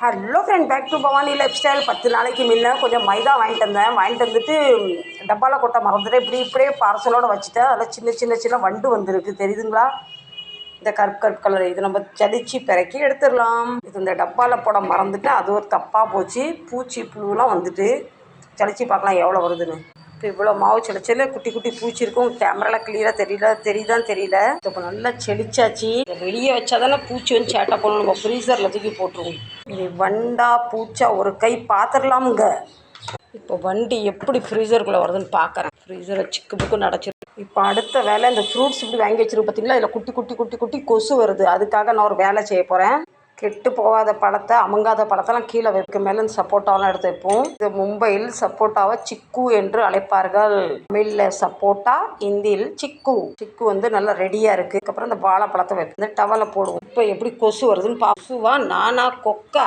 Hello friend, back to Bhavani lifestyle. 10 நாளைக்கு முன்ன கொஞ்சம் மைதா வாங்கிட்டு வந்துட்டு டப்பாவில் கொட்ட மறந்துட்டு இப்படியே பார்சலோடு வச்சுட்டேன். அதில் சின்ன சின்ன சின்ன வண்டு வந்துருக்கு, தெரியுதுங்களா? இந்த கருப்பு கலர் இது நம்ம ஜலிச்சு பிறக்கி எடுத்துடலாம். இது இந்த டப்பாவில் போட மறந்துட்டு அது ஒரு தப்பாக போச்சு. பூச்சி புழுலாம் வந்துட்டு ஜலிச்சு பார்க்கலாம் எவ்வளோ வருதுன்னு. இப்போ இவ்வளோ மாவு செளிச்சல குட்டி குட்டி பூச்சி இருக்கும். கேமராவில் கிளியராக தெரியல. இப்போ நல்லா செளிச்சாச்சு. வெளியே வச்சா தானே பூச்சி வந்து சேட்டை பண்ணணும். நம்ம ஃப்ரீசரில் தூக்கி போட்டுருவோம். இது வண்டா பூச்சா ஒரு கை பார்த்துடலாமுங்க. இப்போ வண்டி எப்படி ஃப்ரீசருக்குள்ளே வருதுன்னு பார்க்குறேன். ஃப்ரீசரை சிக்கு புக்கு நடச்சிருக்கு. இப்போ அடுத்த வேலை, இந்த ஃப்ரூட்ஸ் இப்படி வாங்கி வச்சிருக்கு பார்த்தீங்களா, இதில் குட்டி குட்டி குட்டி குட்டி கொசு வருது. அதுக்காக நான் ஒரு வேலை செய்ய போகிறேன். கெட்டு போகாத பழத்தை, அமுங்காத பழத்தெல்லாம் கீழே வைக்க மேலே இந்த சப்போட்டாவெலாம் எடுத்து வைப்போம். இது மும்பையில் சப்போட்டாவை சிக்கு என்று அழைப்பார்கள். தமிழில் சப்போட்டா, இந்தியில் சிக்கு. சிக்கு வந்து நல்லா ரெடியாக இருக்குது. அதுக்கப்புறம் இந்த வாழைப்பழத்தை வைப்போம். இந்த டவலை போடுவோம். இப்போ எப்படி கொசு வருதுன்னு கொசுவா நானா கொக்கா?